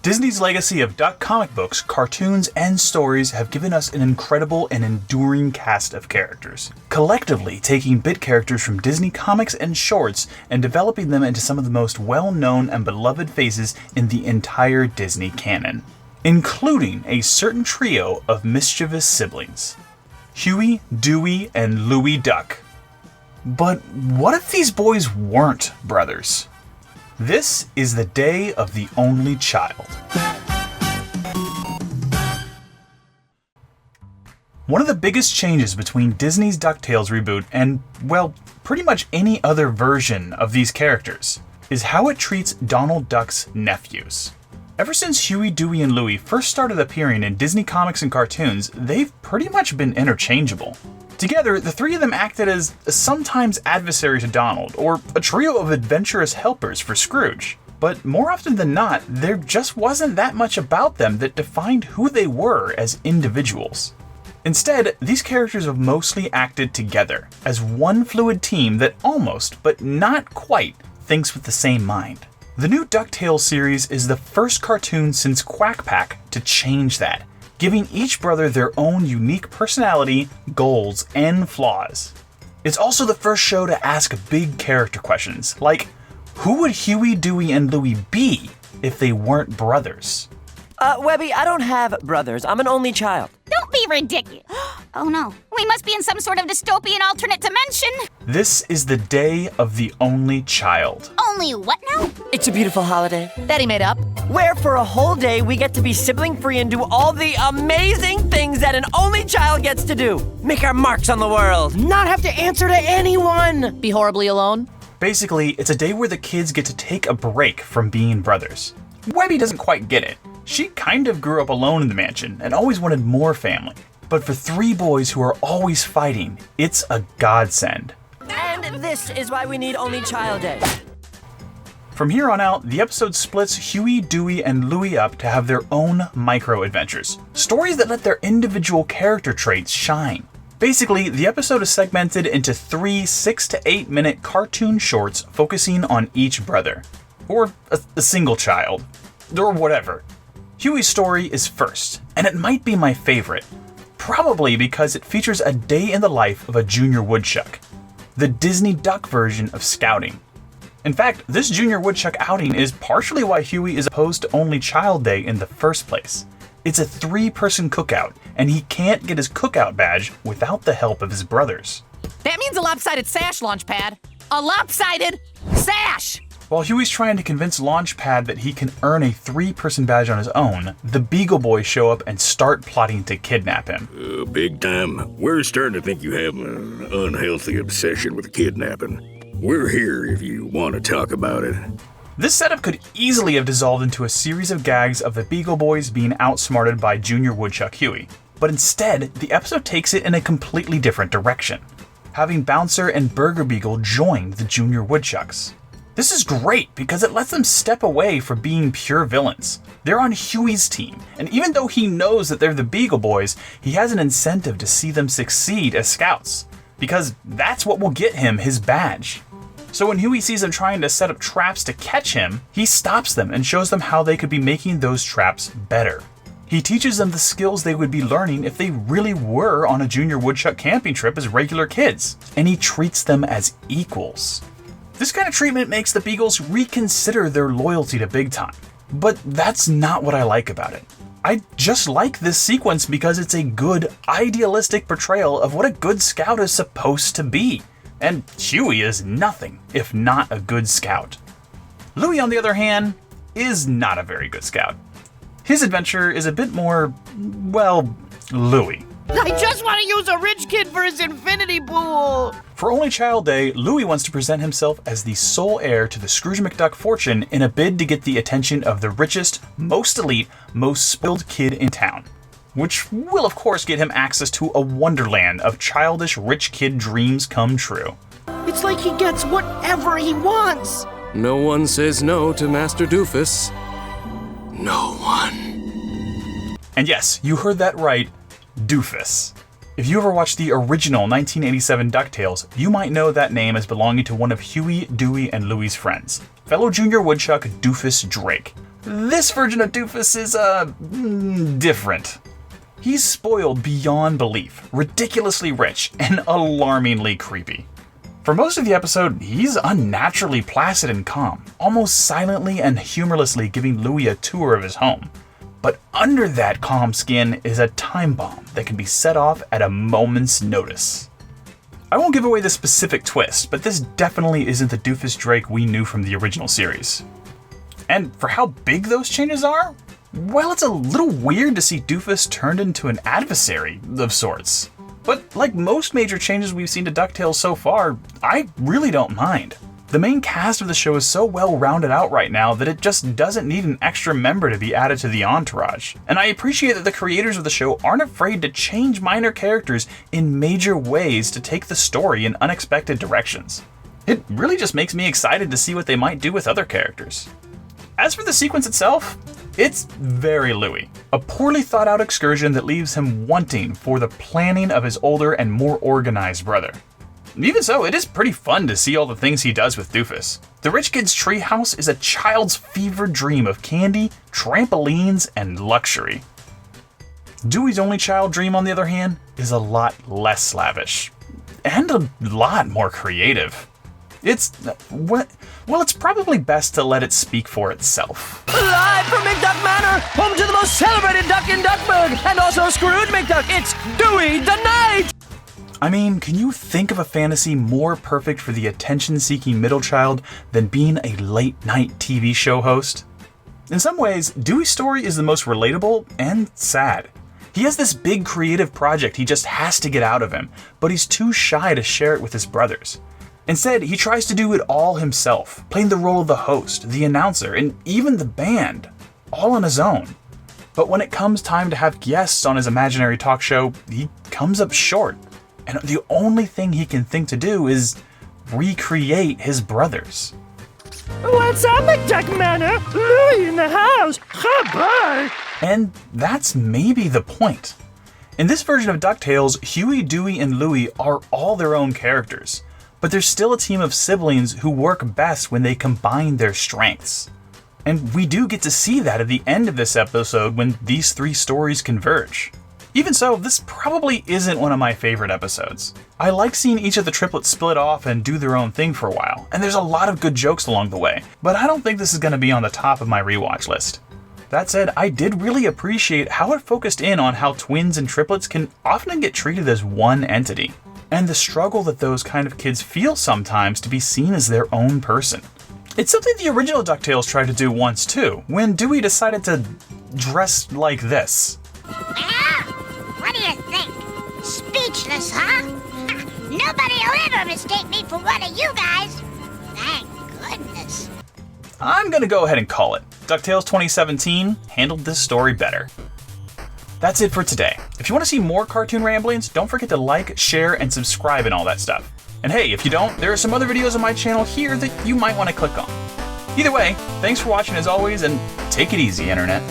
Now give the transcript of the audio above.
Disney's legacy of duck comic books, cartoons, and stories have given us an incredible and enduring cast of characters, collectively taking bit characters from Disney comics and shorts and developing them into some of the most well-known and beloved faces in the entire Disney canon, including a certain trio of mischievous siblings: Huey, Dewey, and Louie Duck. But what if these boys weren't brothers? This is the day of the only child. One of the biggest changes between Disney's DuckTales reboot and, well, pretty much any other version of these characters is how it treats Donald Duck's nephews. Ever since Huey, Dewey, and Louie first started appearing in Disney comics and cartoons, they've pretty much been interchangeable. Together, the three of them acted as a sometimes adversary to Donald, or a trio of adventurous helpers for Scrooge. But more often than not, there just wasn't that much about them that defined who they were as individuals. Instead, these characters have mostly acted together, as one fluid team that almost, but not quite, thinks with the same mind. The new DuckTales series is the first cartoon since Quack Pack to change that, giving each brother their own unique personality, goals, and flaws. It's also the first show to ask big character questions, like, who would Huey, Dewey, and Louie be if they weren't brothers? Webby, I don't have brothers. I'm an only child. Don't be ridiculous. Oh no, we must be in some sort of dystopian alternate dimension. This is the day of the only child. Only what now? It's a beautiful holiday. That he made up. Where for a whole day we get to be sibling-free and do all the amazing things that an only child gets to do. Make our marks on the world. Not have to answer to anyone. Be horribly alone. Basically, it's a day where the kids get to take a break from being brothers. Webby doesn't quite get it. She kind of grew up alone in the mansion and always wanted more family. But for three boys who are always fighting, it's a godsend. And this is why we need Only Child Day. From here on out, the episode splits Huey, Dewey, and Louie up to have their own micro-adventures. Stories that let their individual character traits shine. Basically, the episode is segmented into 3 6 to 8 minute cartoon shorts focusing on each brother. Or a single child. Or whatever. Huey's story is first, and it might be my favorite. Probably because it features a day in the life of a junior woodchuck. The Disney Duck version of scouting. In fact, this junior woodchuck outing is partially why Huey is opposed to Only Child Day in the first place. It's a 3-person cookout, and he can't get his cookout badge without the help of his brothers. That means a lopsided sash, Launchpad. A lopsided sash! While Huey's trying to convince Launchpad that he can earn a 3-person badge on his own, the Beagle Boys show up and start plotting to kidnap him. Big time. We're starting to think you have an unhealthy obsession with kidnapping. We're here if you want to talk about it. This setup could easily have dissolved into a series of gags of the Beagle Boys being outsmarted by Junior Woodchuck Huey. But instead, the episode takes it in a completely different direction, having Bouncer and Burger Beagle join the Junior Woodchucks. This is great because it lets them step away from being pure villains. They're on Huey's team, and even though he knows that they're the Beagle Boys, he has an incentive to see them succeed as scouts, because that's what will get him his badge. So when Huey sees them trying to set up traps to catch him, he stops them and shows them how they could be making those traps better. He teaches them the skills they would be learning if they really were on a Junior Woodchuck camping trip as regular kids, and he treats them as equals. This kind of treatment makes the Beagles reconsider their loyalty to Big Time. But that's not what I like about it. I just like this sequence because it's a good, idealistic portrayal of what a good scout is supposed to be. And Huey is nothing if not a good scout. Louie, on the other hand, is not a very good scout. His adventure is a bit more, well, Louie. I just want to use a rich kid for his infinity pool! For Only Child Day, Louie wants to present himself as the sole heir to the Scrooge McDuck fortune in a bid to get the attention of the richest, most elite, most spoiled kid in town. Which will of course get him access to a wonderland of childish rich kid dreams come true. It's like he gets whatever he wants! No one says no to Master Doofus. No one. And yes, you heard that right, Doofus. If you ever watched the original 1987 DuckTales, you might know that name as belonging to one of Huey, Dewey, and Louie's friends, fellow Junior Woodchuck Doofus Drake. This version of Doofus is, different. He's spoiled beyond belief, ridiculously rich, and alarmingly creepy. For most of the episode, he's unnaturally placid and calm, almost silently and humorlessly giving Louie a tour of his home. But under that calm skin is a time bomb that can be set off at a moment's notice. I won't give away the specific twist, but this definitely isn't the Doofus Drake we knew from the original series. And for how big those changes are, well, it's a little weird to see Doofus turned into an adversary of sorts. But like most major changes we've seen to DuckTales so far, I really don't mind. The main cast of the show is so well rounded out right now that it just doesn't need an extra member to be added to the entourage. And I appreciate that the creators of the show aren't afraid to change minor characters in major ways to take the story in unexpected directions. It really just makes me excited to see what they might do with other characters. As for the sequence itself, it's very Louie. A poorly thought out excursion that leaves him wanting for the planning of his older and more organized brother. Even so, it is pretty fun to see all the things he does with Doofus. The rich kid's treehouse is a child's fevered dream of candy, trampolines, and luxury. Dewey's only child dream, on the other hand, is a lot less lavish. And a lot more creative. It's probably best to let it speak for itself. Live from McDuck Manor, home to the most celebrated duck in Duckburg, and also Scrooge McDuck, it's Dewey the Knight! I mean, can you think of a fantasy more perfect for the attention-seeking middle child than being a late-night TV show host? In some ways, Dewey's story is the most relatable and sad. He has this big creative project he just has to get out of him, but he's too shy to share it with his brothers. Instead, he tries to do it all himself, playing the role of the host, the announcer, and even the band, all on his own. But when it comes time to have guests on his imaginary talk show, he comes up short. And the only thing he can think to do is recreate his brothers. What's up, McDuck Manor? Louie in the house. Bye. And that's maybe the point. In this version of DuckTales, Huey, Dewey, and Louie are all their own characters, but they're still a team of siblings who work best when they combine their strengths. And we do get to see that at the end of this episode when these three stories converge. Even so, this probably isn't one of my favorite episodes. I like seeing each of the triplets split off and do their own thing for a while, and there's a lot of good jokes along the way, but I don't think this is going to be on the top of my rewatch list. That said, I did really appreciate how it focused in on how twins and triplets can often get treated as one entity, and the struggle that those kind of kids feel sometimes to be seen as their own person. It's something the original DuckTales tried to do once too, when Dewey decided to dress like this. What do you think? Speechless, huh? Nobody'll ever mistake me for one of you guys. Thank goodness. I'm gonna go ahead and call it. DuckTales 2017 handled this story better. That's it for today. If you want to see more cartoon ramblings, don't forget to like, share, and subscribe and all that stuff. And hey, if you don't, there are some other videos on my channel here that you might want to click on. Either way, thanks for watching as always, and take it easy, Internet.